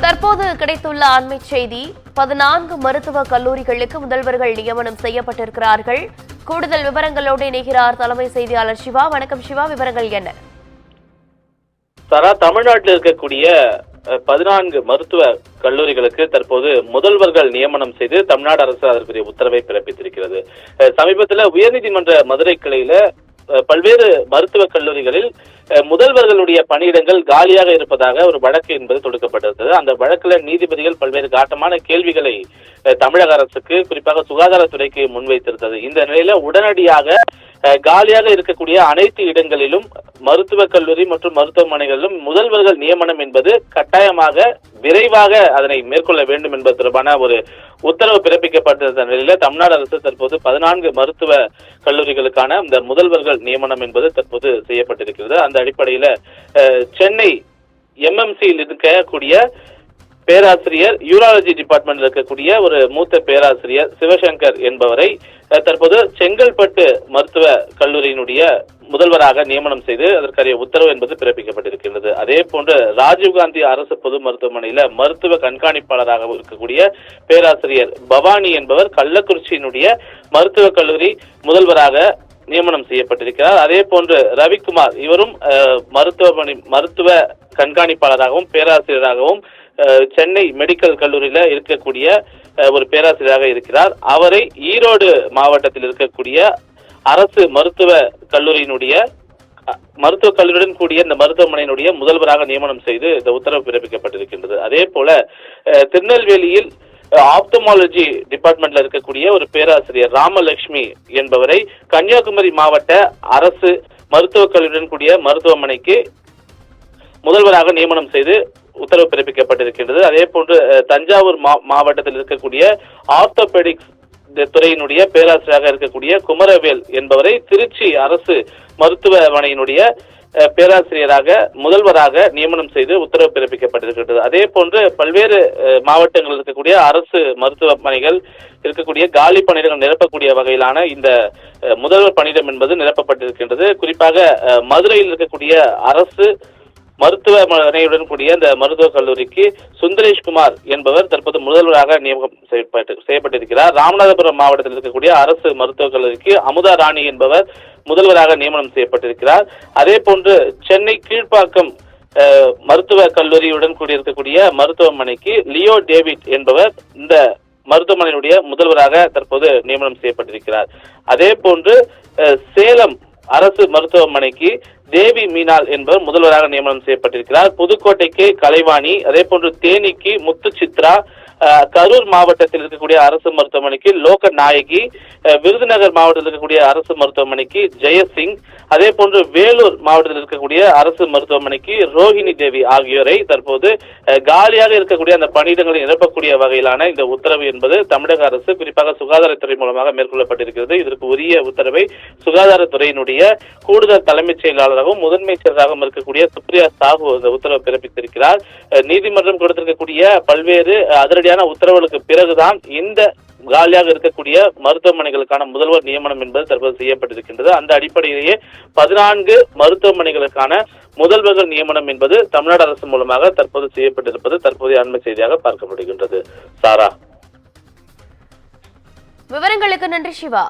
தற்போது கிடைத்துள்ள அண்மை செய்தி, 14 மருத்துவக் கல்லூரிகளுக்கு முதல்வர்கள் நியமனம் செய்யப்பட்டிருக்கிறார்கள். கூடுதல் விவரங்களோடு இணைகிறார் தலைமை செய்தியாளர் சிவா. வணக்கம் சிவா, விவரங்கள் என்ன? தமிழ்நாட்டில் இருக்கக்கூடிய 14 மருத்துவ கல்லூரிகளுக்கு தற்போது முதல்வர்கள் நியமனம் செய்து தமிழ்நாடு அரசு அதற்குரிய உத்தரவை பிறப்பித்திருக்கிறது. சமீபத்தில் உயர்நீதிமன்ற மதுரை கிளையில பல்வேறு மருத்துவக் கல்லூரிகளில் முதல்வர்களுடைய பணியிடங்கள் காலியாக இருப்பதாக ஒரு வழக்கு என்பது தொடுக்கப்பட்டிருந்தது. அந்த வழக்குல நீதிபதிகள் பல்வேறு காட்டமான கேள்விகளை தமிழக அரசுக்கு, குறிப்பாக சுகாதாரத்துறைக்கு முன்வைத்திருந்தது. இந்த நிலையில உடனடியாக காலியாக இருக்கக்கூடிய அனைத்து இடங்களிலும் மருத்துவக் கல்லூரி மற்றும் மருத்துவமனைகளிலும் முதல்வர்கள் நியமனம் என்பது கட்டாயமாக விரைவாக அதனை மேற்கொள்ள வேண்டும் என்பது தொடர்பான ஒரு உத்தரவு பிறப்பிக்கப்பட்டிருந்த நிலையில தமிழ்நாடு அரசு தற்போது 14 மருத்துவ கல்லூரிகளுக்கான இந்த முதல்வர்கள் நியமனம் என்பது தற்போது செய்யப்பட்டிருக்கிறது. அந்த அடிப்படையில சென்னை MMCயில் இருக்கக்கூடிய பேராசிரியர், யூராலஜி டிபார்ட்மெண்ட்ல இருக்கக்கூடிய ஒரு மூத்த பேராசிரியர் சிவசங்கர் என்பவரை தற்போது செங்கல்பட்டு மருத்துவ கல்லூரியினுடைய முதல்வராக நியமனம் செய்து அதற்கான உத்தரவு என்பது பிறப்பிக்கப்பட்டிருக்கிறது. அதே போன்று ராஜீவ்காந்தி அரசு பொது மருத்துவமனையில மருத்துவ கண்காணிப்பாளராக இருக்கக்கூடிய பேராசிரியர் பவானி என்பவர் கள்ளக்குறிச்சியினுடைய மருத்துவக் கல்லூரி முதல்வராக நியமனம் செய்யப்பட்டிருக்கிறார். அதே போன்று ரவிக்குமார், இவரும் மருத்துவ கண்காணிப்பாளராகவும் பேராசிரியராகவும் சென்னை மெடிக்கல் கல்லூரியில இருக்கக்கூடிய ஒரு பேராசிரியராக இருக்கிறார். அவரை ஈரோடு மாவட்டத்தில் இருக்கக்கூடிய அரசு மருத்துவக் கல்லூரியுடன் கூடிய இந்த மருத்துவமனையினுடைய முதல்வராக நியமனம் செய்து இந்த உத்தரவு பிறப்பிக்கப்பட்டிருக்கின்றது. அதே போல திருநெல்வேலியில் ஆப்தமாலஜி டிபார்ட்மெண்ட்ல இருக்கக்கூடிய ஒரு பேராசிரியர் ராமலட்சுமி என்பவரை கன்னியாகுமரி மாவட்ட அரசு மருத்துவக் கல்லூரியுடன் கூடிய மருத்துவமனைக்கு முதல்வராக நியமனம் செய்து உத்தரவு பிறப்பிக்கப்பட்டிருக்கின்றது. அதே போன்று தஞ்சாவூர் மாவட்டத்தில் இருக்கக்கூடிய ஆர்த்தோபெடிக்ஸ் துறையினுடைய பேராசிரியராக இருக்கக்கூடிய குமரவேல் என்பவரை திருச்சி அரசு மருத்துவமனையினுடைய பேராசிரியராக முதல்வராக நியமனம் செய்து உத்தரவு பிறப்பிக்கப்பட்டிருக்கிறது. அதே போன்று பல்வேறு மாவட்டங்களில் இருக்கக்கூடிய அரசு மருத்துவமனைகள் இருக்கக்கூடிய காலி பணியிடங்கள் நிரப்பக்கூடிய வகையிலான இந்த முதல்வர் பணியிடம் என்பது நிரப்பப்பட்டிருக்கின்றது. குறிப்பாக மதுரையில் இருக்கக்கூடிய அரசு மருத்துவமனையுடன் கூடிய இந்த மருத்துவக் கல்லூரிக்கு சுந்தரேஷ்குமார் என்பவர் தற்போது முதல்வராக நியமனம் செய்யப்பட்டிருக்கிறார். ராமநாதபுரம் மாவட்டத்தில் இருக்கக்கூடிய அரசு மருத்துவக் கல்லூரிக்கு அமுதா ராணி என்பவர் முதல்வராக நியமனம் செய்யப்பட்டிருக்கிறார். அதே போன்று சென்னை கீழ்ப்பாக்கம் மருத்துவக் கல்லூரியுடன் கூடியிருக்கக்கூடிய மருத்துவமனைக்கு லியோ டேவிட் என்பவர் இந்த மருத்துவமனையினுடைய முதல்வராக தற்போது நியமனம் செய்யப்பட்டிருக்கிறார். அதே போன்று சேலம் அரசு மருத்துவமனைக்கு தேவி மீனால் என்பவர் முதல்வராக நியமனம் செய்யப்பட்டிருக்கிறார். புதுக்கோட்டைக்கு கலைவாணி, அதே போன்று தேனிக்கு முத்து சித்ரா, கரூர் மாவட்டத்தில் இருக்கக்கூடிய அரசு மருத்துவமனைக்கு லோக நாயகி, விருதுநகர் மாவட்டத்தில் இருக்கக்கூடிய அரசு மருத்துவமனைக்கு ஜெயசிங், அதே போன்று வேலூர் மாவட்டத்தில் இருக்கக்கூடிய அரசு மருத்துவமனைக்கு ரோஹிணி தேவி ஆகியோரை தற்போது காலியாக இருக்கக்கூடிய அந்த பணியிடங்களை நிரப்பக்கூடிய வகையிலான இந்த உத்தரவு என்பது தமிழக அரசு குறிப்பாக சுகாதாரத்துறை மூலமாக மேற்கொள்ளப்பட்டிருக்கிறது. இதற்கு உரிய உத்தரவை சுகாதாரத்துறையினுடைய கூடுதல் தலைமைச் செயலாளராகவும் முதன்மை செயலராகவும் இருக்கக்கூடிய சுப்ரியா சாஹூ இந்த உத்தரவு பிறப்பித்திருக்கிறார். நீதிமன்றம் கொடுத்திருக்கக்கூடிய பல்வேறு அதிரடியான உத்தரவுகளுக்கு பிறகுதான் இந்த காலியாக இருக்கக்கூடிய மருத்துவமனைகளுக்கான முதல்வர் நியமனம் என்பது தற்போது செய்யப்பட்டிருக்கின்றது. அந்த அடிப்படையிலேயே 14 மருத்துவமனைகளுக்கான முதல்வர்கள் நியமனம் என்பது தமிழ்நாடு அரசு மூலமாக தற்போது செய்யப்பட்டிருப்பது தற்போதைய அண்மை செய்தியாக பார்க்கப்படுகின்றது. சாரா, விவரங்களுக்கு நன்றி சிவா.